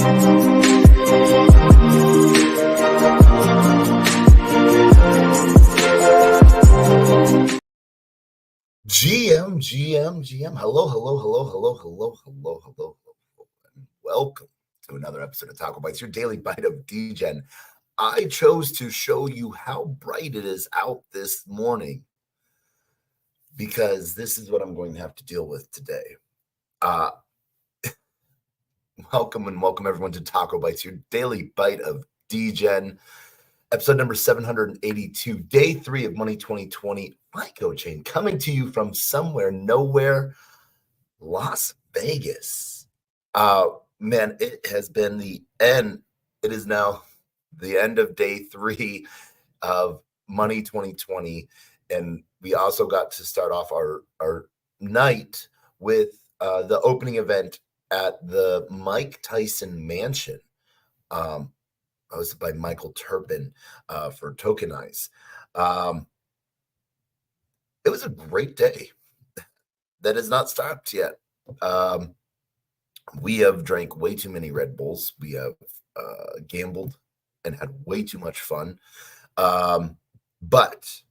GM. Hello. And welcome to another episode of TacoBytes, your daily bite of Degen. I chose to show you how bright it is out this morning because this is what I'm going to have to deal with today. Welcome everyone to TacoBytes, your daily bite of Degen. Episode number 782, day 3 of Money2020, FICOchain, coming to you from somewhere, nowhere, Las Vegas. Man, it has been the end. It is now the end of day 3 of Money2020. And we also got to start off our night with the opening event at the Mike Tyson Mansion. Hosted by Michael Turpin for Tokenize. It was a great day that has not stopped yet. We have drank way too many Red Bulls. We have gambled and had way too much fun. But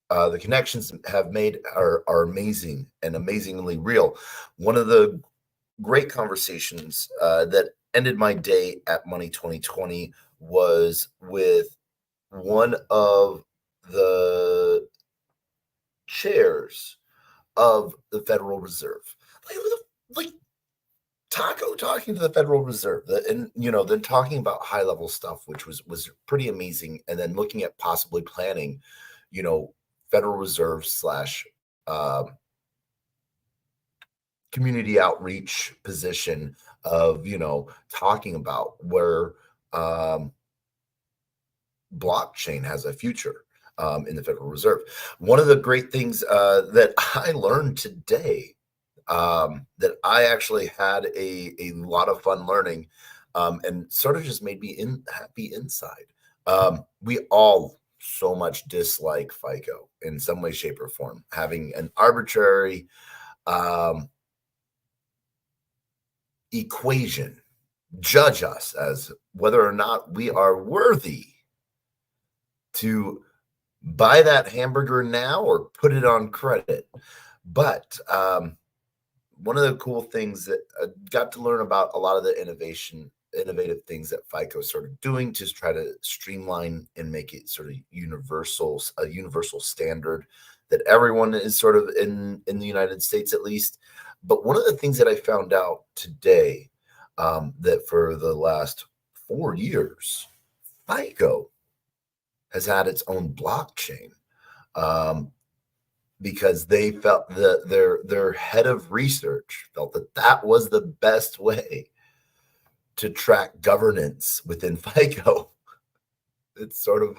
the connections have made are amazing and amazingly real. One of the great conversations that ended my day at Money2020 was with one of the chairs of the Federal Reserve. Like Taco talking to the Federal Reserve, and then talking about high level stuff, which was pretty amazing, and then looking at possibly planning, Federal Reserve / community outreach position of talking about where blockchain has a future in the Federal Reserve. One of the great things that I learned today, that I actually had a lot of fun learning, and sort of just made me happy inside. We all so much dislike FICO in some way, shape, or form, having an arbitrary equation judge us as whether or not we are worthy to buy that hamburger now or put it on credit. But one of the cool things that I got to learn about a lot of the innovative things that FICO is sort of doing to try to streamline and make it sort of a universal standard that everyone is sort of in the United States at least. But one of the things that I found out today, that for the last 4 years, FICO has had its own blockchain, because they felt their head of research felt that was the best way to track governance within FICO. It's sort of,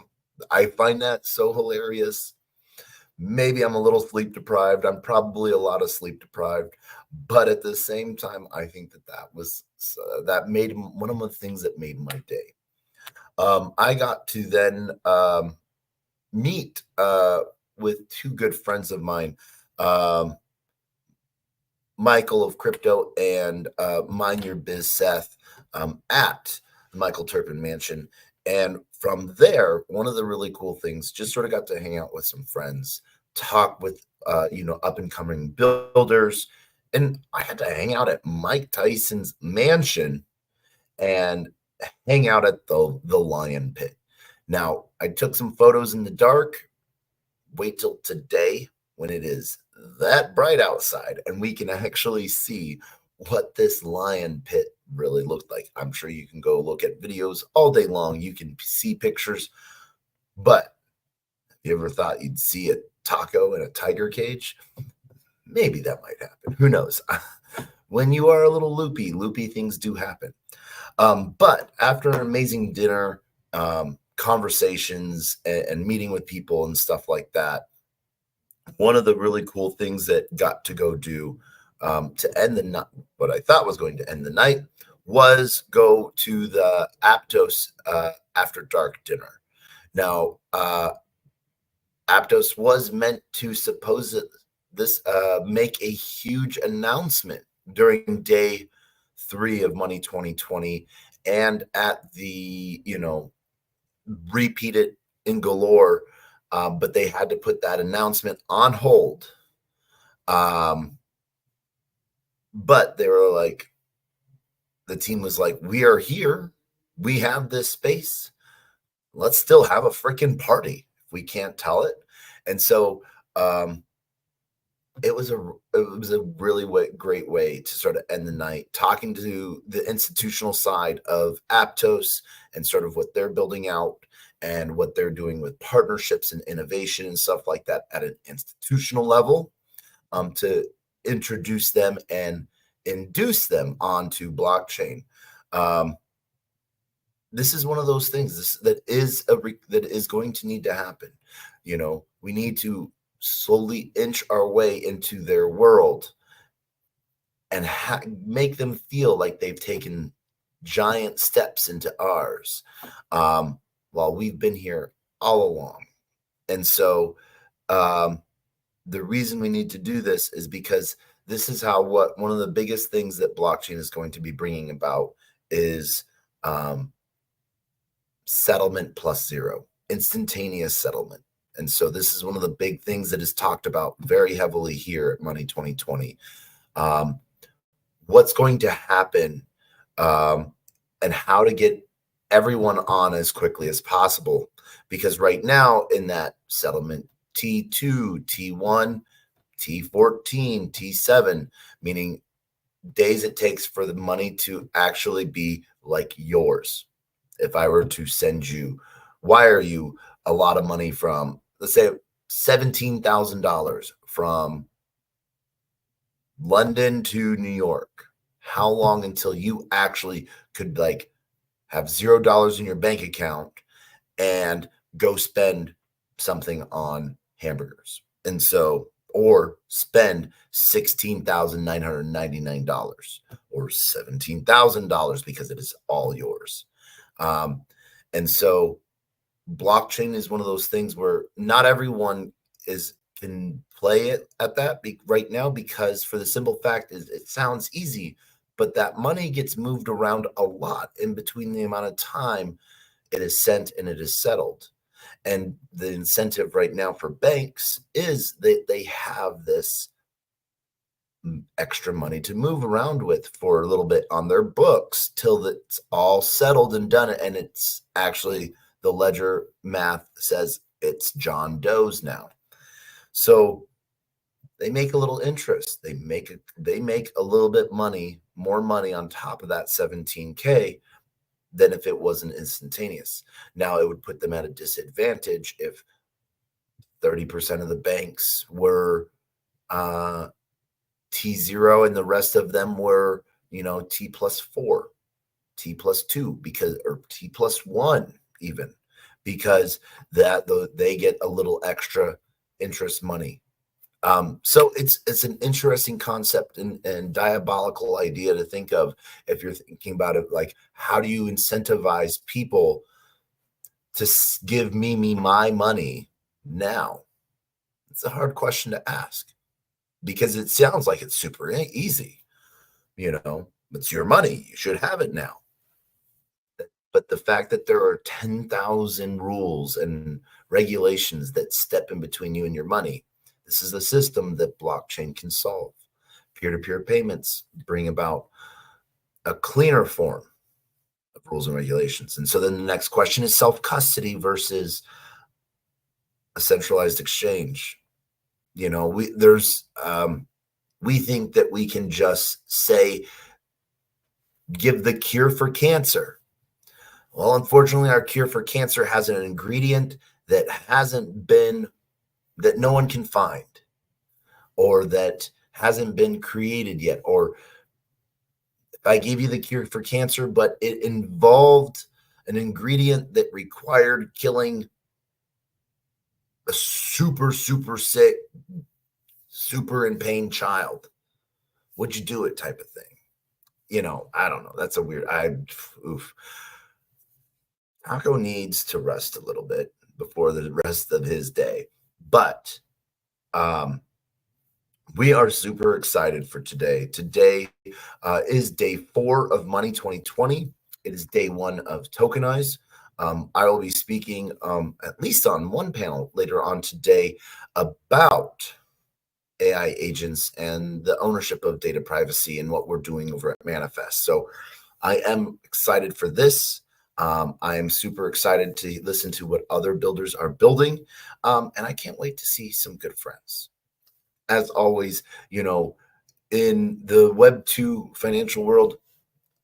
I find that so hilarious. Maybe I'm a little sleep deprived. I'm probably a lot of sleep deprived, but at the same time, I think that made one of the things that made my day. I got to then meet with 2 good friends of mine, Michael of Crypto and Mind Your Biz Seth, at the Michael Turpin Mansion. And from there, one of the really cool things, just sort of got to hang out with some friends, talk with up and coming builders, and I had to hang out at Mike Tyson's mansion and hang out at the lion pit. Now, I took some photos in the dark. Wait till today when it is that bright outside and we can actually see what this lion pit really looked like. I'm sure you can go look at videos all day long. You can see pictures, but have you ever thought you'd see a taco in a tiger cage? Maybe that might happen. Who knows? When you are a little loopy things do happen. But after an amazing dinner, conversations and meeting with people and stuff like that, one of the really cool things that got to go do to end the night, what I thought was going to end the night, was go to the Aptos after dark dinner. Now, Aptos was meant to make a huge announcement during day 3 of Money2020, and at the, repeat it in galore. But they had to put that announcement on hold. But they were like, the team was like, we are here. We have this space. Let's still have a freaking party if we can't tell it. And so it was a really great way to sort of end the night, talking to the institutional side of Aptos and sort of what they're building out and what they're doing with partnerships and innovation and stuff like that at an institutional level, to introduce them and induce them onto blockchain. This is one of those things that is going to need to happen. We need to slowly inch our way into their world and make them feel like they've taken giant steps into ours, while we've been here all along. And so the reason we need to do this is because this is how one of the biggest things that blockchain is going to be bringing about is settlement plus zero, instantaneous settlement. And so this is one of the big things that is talked about very heavily here at Money2020. What's going to happen, and how to get everyone on as quickly as possible. Because right now in that settlement T2, T1, T14, T7, meaning days it takes for the money to actually be like yours. If I were to wire you a lot of money from, let's say, $17,000 from London to New York, how long until you actually could have $0 in your bank account and go spend something on hamburgers? And so, or spend $16,999 or $17,000 because it is all yours. And so blockchain is one of those things where not everyone can play it at that right now, because for the simple fact is it sounds easy, but that money gets moved around a lot in between the amount of time it is sent and it is settled. And the incentive right now for banks is that they have this extra money to move around with for a little bit on their books till it's all settled and done. And it's actually, the ledger math says it's John Doe's now. So they make a little interest. They make a little bit more money on top of that 17K than if it wasn't instantaneous. Now it would put them at a disadvantage if 30% of the banks were T0 and the rest of them were, T+4, T+2, or T+1 even, because they get a little extra interest money. So it's an interesting concept and diabolical idea to think of if you're thinking about it, like, how do you incentivize people to give me my money now? It's a hard question to ask, because it sounds like it's super easy. It's your money. You should have it now. But the fact that there are 10,000 rules and regulations that step in between you and your money, this is a system that blockchain can solve. Peer-to-peer payments bring about a cleaner form of rules and regulations. And so then the next question is self-custody versus a centralized exchange. We think that we can just say, give the cure for cancer. Well, unfortunately, our cure for cancer has an ingredient that no one can find, or that hasn't been created yet. Or if I gave you the cure for cancer, but it involved an ingredient that required killing a super, super sick, super in pain child, would you do it, type of thing? I don't know. That's a weird, Taco needs to rest a little bit before the rest of his day. But we are super excited for today. Today is day 4 of Money 2020. It is day one of Tokenize. I will be speaking at least on one panel later on today about AI agents and the ownership of data privacy and what we're doing over at Manifest. So I am excited for this. I am super excited to listen to what other builders are building. And I can't wait to see some good friends. As always, you know, in the Web 2 financial world,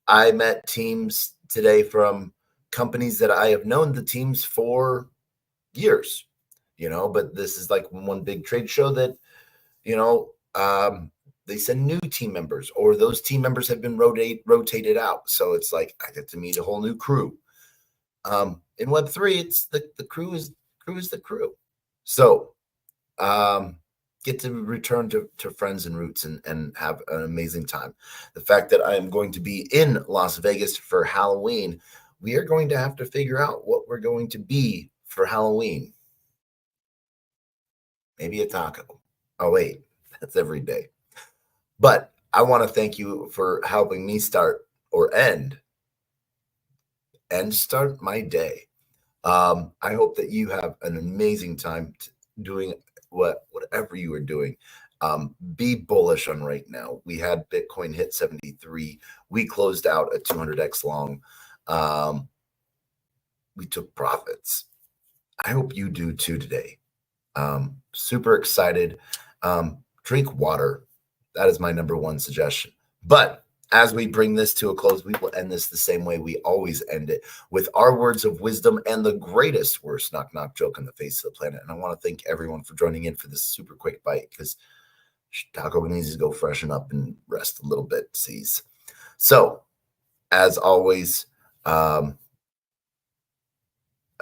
I met teams today from companies that I have known the teams for years, you know, but this is like one big trade show that, you know, they send new team members, or those team members have been rotated out. So it's like I get to meet a whole new crew. In Web3, it's the crew is the crew. So get to return to friends and roots and have an amazing time. The fact that I am going to be in Las Vegas for Halloween, we are going to have to figure out what we're going to be for Halloween. Maybe a taco. Oh, wait, that's every day. But I want to thank you for helping me start or end start my day. I hope that you have an amazing time doing whatever you are doing. Be bullish on right now. We had Bitcoin hit 73. We closed out at 200x long. We took profits. I hope you do too today. Super excited. Drink water. That is my number one suggestion. But as we bring this to a close, we will end this the same way we always end it, with our words of wisdom and the greatest worst knock joke on the face of the planet. And I want to thank everyone for joining in for this super quick bite, because Taco needs to go freshen up and rest a little bit, sees. So, as always, a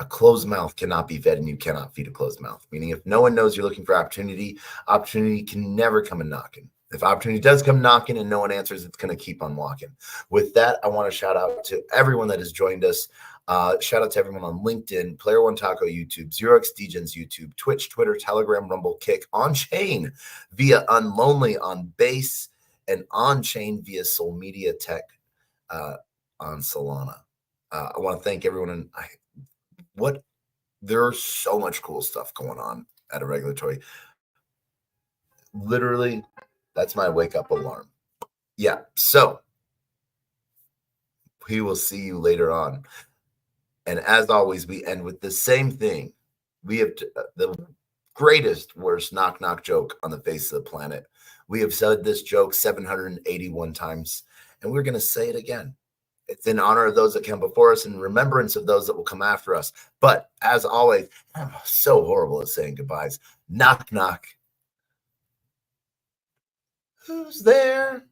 closed mouth cannot be fed, and you cannot feed a closed mouth. Meaning, if no one knows you're looking for opportunity can never come a knocking. If opportunity does come knocking and no one answers, it's going to keep on walking. With that, I want to shout out to everyone that has joined us. Shout out to everyone on LinkedIn, Player One Taco YouTube, 0x Degens YouTube, Twitch, Twitter, Telegram, Rumble, Kick, on chain via Unlonely on Base, and on chain via Soul Media Tech on Solana. I want to thank everyone. There's so much cool stuff going on at a regulatory. Literally, that's my wake up alarm. Yeah. So we will see you later on. And as always, we end with the same thing. We have the greatest, worst knock joke on the face of the planet. We have said this joke 781 times, and we're going to say it again. It's in honor of those that came before us and remembrance of those that will come after us. But as always, I'm so horrible at saying goodbyes. Knock. Who's there?